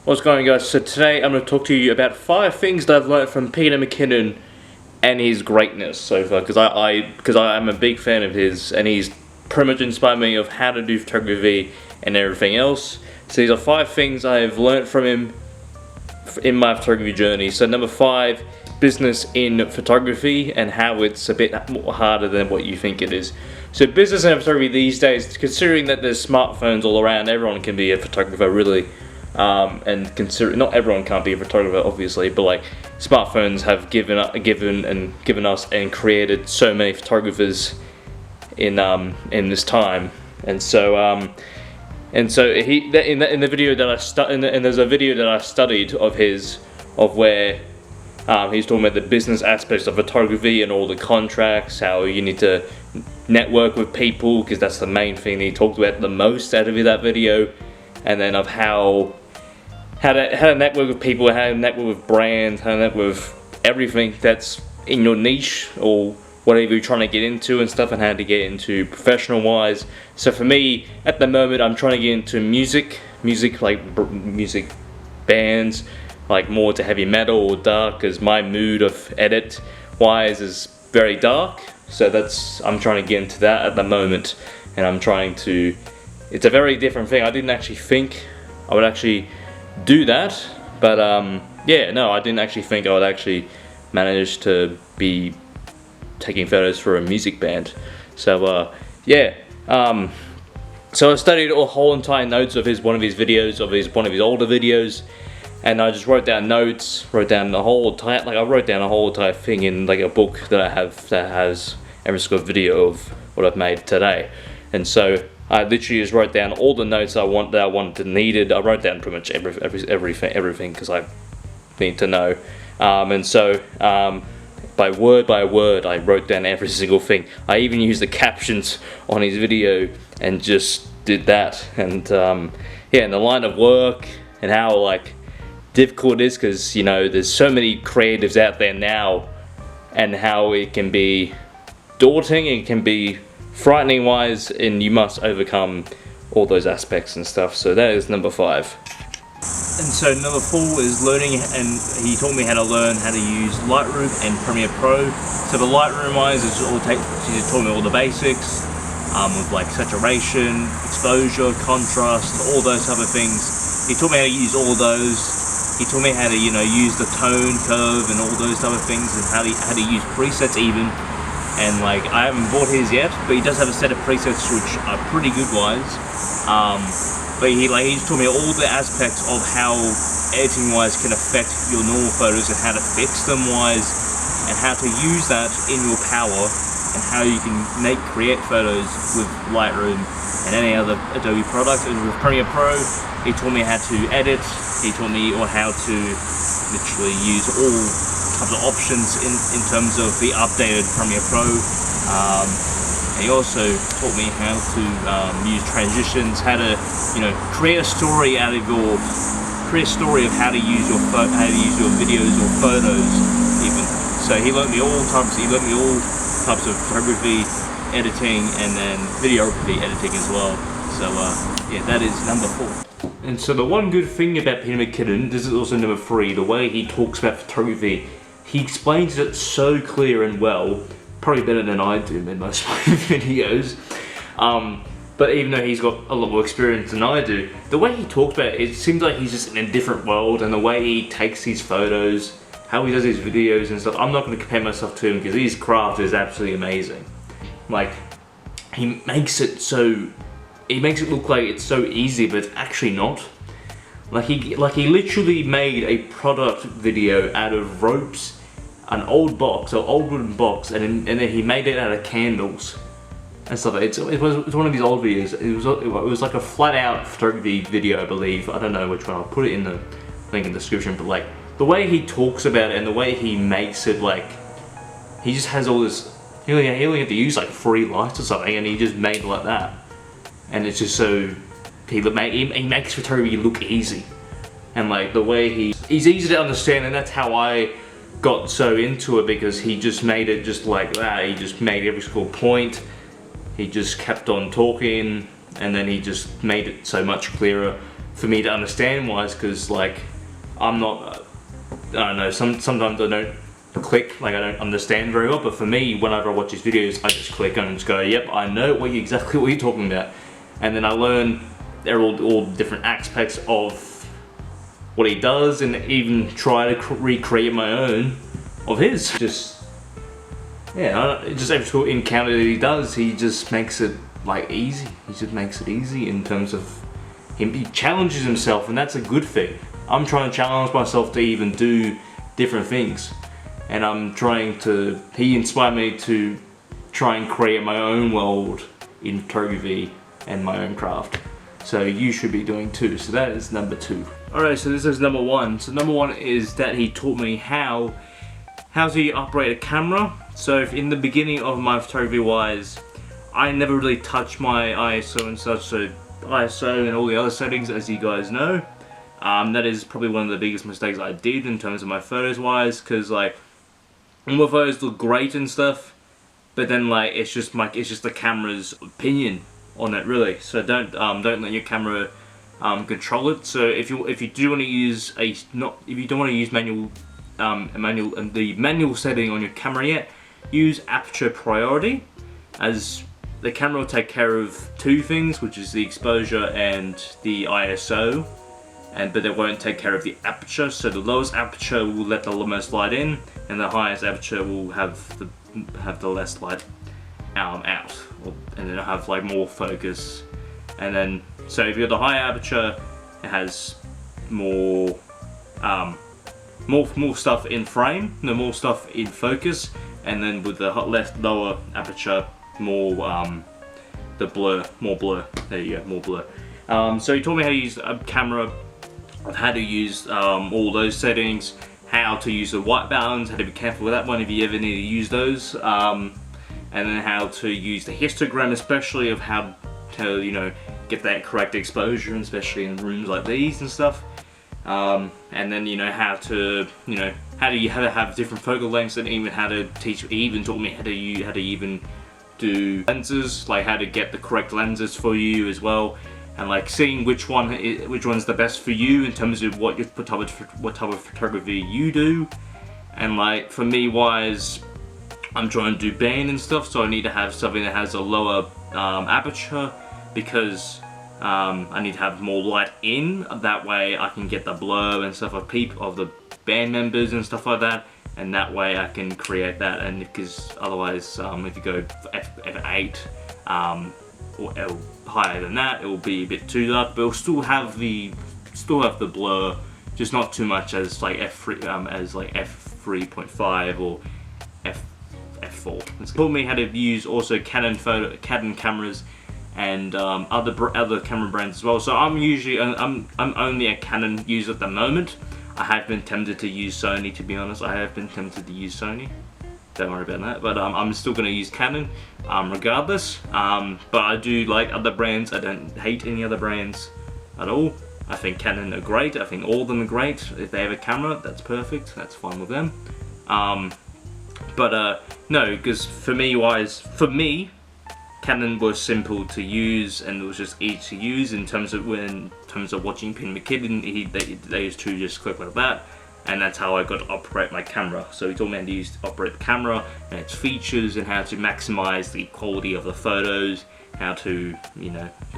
What's going on, guys? So today I'm going to talk to you about 5 things that I've learned from Peter Mckinnon and his greatness so far, because I'm a big fan of his, and he's pretty much inspired me of how to do photography and everything else. So these are 5 things I've learned from him in my photography journey. So number 5, business in photography and how it's a bit more harder than what you think it is. So business in photography these days, considering that there's smartphones all around, everyone can be a photographer really. And consider not everyone can't be a photographer, obviously, but like smartphones have given us and created so many photographers in this time. And so he in the video that and there's a video that I studied of his where he's talking about the business aspects of photography and all the contracts, how you need to network with people, because that's the main thing that he talked about the most out of that video, and then of how to network with people, how to network with brands, how to network with everything that's in your niche or whatever you're trying to get into and stuff, and how to get into professional wise. So for me, at the moment, I'm trying to get into music bands, like more to heavy metal or dark, because my mood of edit wise is very dark. So I'm trying to get into that at the moment, and it's a very different thing. I didn't actually think I would actually do that, but I didn't actually think I would actually manage to be taking photos for a music band. So so I studied a whole entire notes of one of his older videos, and I just wrote down notes, I wrote down a whole entire thing in like a book that I have that has every single video of what I've made today. And so I literally just wrote down all the notes I needed. I wrote down pretty much everything because I need to know. And so by word, I wrote down every single thing. I even used the captions on his video and just did that. And and the line of work and how like difficult it is, because there's so many creatives out there now, and how it can be daunting and can be frightening wise, and you must overcome all those aspects and stuff. So that is number 5. And so number 4 is learning, and he taught me how to learn how to use Lightroom and Premiere Pro. So the Lightroom wise is he taught me all the basics with like saturation, exposure, contrast, all those type of things. He taught me how to use all those. He taught me how to use the tone curve and all those type of things, and how to use presets even. And like, I haven't bought his yet, but he does have a set of presets which are pretty good wise. But he just taught me all the aspects of how editing wise can affect your normal photos, and how to fix them wise, and how to use that in your power, and how you can create photos with Lightroom and any other Adobe product. And with Premiere Pro, he taught me how to edit. He taught me how to literally use all types of options in terms of the updated Premiere Pro. And he also taught me how to use transitions, how to create a story of how to use your videos or photos even. So he learned me all types of photography, editing, and then videography editing as well. So that is number 4. And so the one good thing about Peter Mckinnon, this is also number 3, the way he talks about photography, he explains it so clear and well, probably better than I do in most of my videos. But even though he's got a lot more experience than I do, the way he talks about it seems like he's just in a different world, and the way he takes his photos, how he does his videos and stuff. I'm not going to compare myself to him because his craft is absolutely amazing. Like, he makes it look like it's so easy, but it's actually not. Like he literally made a product video out of ropes, an old wooden box, and then he made it out of candles and stuff. It was one of his old videos. It was like a flat out photography video, I believe. I don't know which one. I'll put it in the link in the description. But like the way he talks about it and the way he makes it, like he just has all this. He only had to use like 3 lights or something, and he just made it like that. And it's just so he makes photography look easy, and like the way he's easy to understand, and that's how I got so into it, because he just made it just like that. He just made every single point. He just kept on talking, and then he just made it so much clearer for me to understand wise, because like I'm not, I don't know, sometimes I don't click, like I don't understand very well, but for me, whenever I watch these videos, I just click and just go, yep, I know exactly what you're talking about. And then I learn they're all different aspects of what he does, and even try to recreate my own of his. Just, yeah, just every single encounter that he does, he just makes it like easy. He just makes it easy in terms of him. He challenges himself, and that's a good thing. I'm trying to challenge myself to even do different things. And I'm trying to, he inspired me to try and create my own world in photography and my own craft. So you should be doing too. So that is number 2. Alright, so this is number 1. So number 1 is that he taught me how to operate a camera. So if in the beginning of my photography wise, I never really touched my ISO and such, so ISO and all the other settings, as you guys know. That is probably one of the biggest mistakes I did in terms of my photos wise, because like all my photos look great and stuff, but then like it's just the camera's opinion on it really. So don't let your camera control it. So if you do want to use if you don't want to use the manual setting on your camera yet, use aperture priority, as the camera will take care of 2 things, which is the exposure and the ISO. But it won't take care of the aperture. So the lowest aperture will let the most light in, and the highest aperture will have the less light out, and then it'll have like more focus. And then so if you're the higher aperture, it has more stuff in frame, more stuff in focus, and then with the lower aperture, more blur. There you go, more blur. So he taught me how to use a camera, how to use all those settings, how to use the white balance, how to be careful with that one if you ever need to use those, and then how to use the histogram, especially of how to get that correct exposure, especially in rooms like these and stuff. And then how to have different focal lengths, and even how to teach. He even taught me how to even do lenses, like how to get the correct lenses for you as well. And like seeing which one's the best for you in terms of what type of photography you do. And like for me wise, I'm trying to do band and stuff, so I need to have something that has a lower aperture, because I need to have more light in. That way I can get the blur and stuff of the band members and stuff like that, and that way I can create that. And because otherwise, if you go f8 or higher than that, it will be a bit too dark, but it'll still have the blur, just not too much as like f3.5 or f4. It's taught me how to use also Canon cameras and other camera brands as well. So I'm only a Canon user at the moment. I have been tempted to use Sony, to be honest. I have been tempted to use Sony. Don't worry about that, but I'm still going to use Canon regardless. But I do like other brands. I don't hate any other brands at all. I think Canon are great. I think all of them are great. If they have a camera, that's perfect. That's fine with them. No, because for me, Canon was simple to use, and it was just easy to use in terms of watching Peter Mckinnon. They used to just click like that. And that's how I got to operate my camera. So he taught me how to operate the camera and its features, and how to maximize the quality of the photos, how to,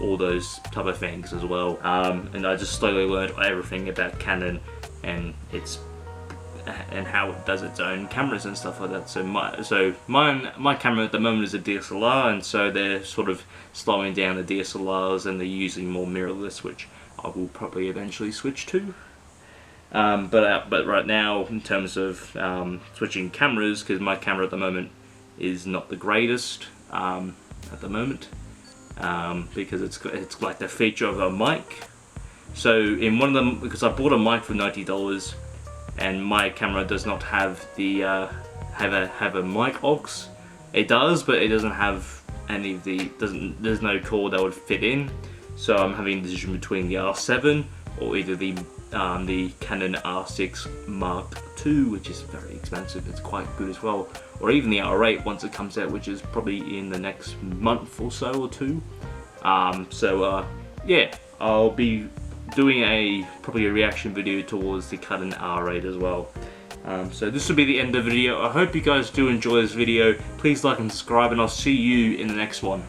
all those type of things as well. And I just slowly learned everything about Canon and how it does its own cameras and stuff like that. So my camera at the moment is a DSLR, and so they're sort of slowing down the DSLRs, and they're using more mirrorless, which I will probably eventually switch to. But right now, in terms of switching cameras, because my camera at the moment is not the greatest at the moment, because it's like the feature of a mic. So in one of them, because I bought a mic for $90, and my camera does not have the have a mic aux. It does, but it doesn't have any of the there's no cord that would fit in. So I'm having a decision between the R7 or either the Canon R6 Mark II, which is very expensive. It's quite good as well, or even the R8 once it comes out, which is probably in the next month or so or two. Yeah, I'll be doing probably a reaction video towards the cut and R-rate as well. So this will be the end of the video. I hope you guys do enjoy this video. Please like and subscribe, and I'll see you in the next one.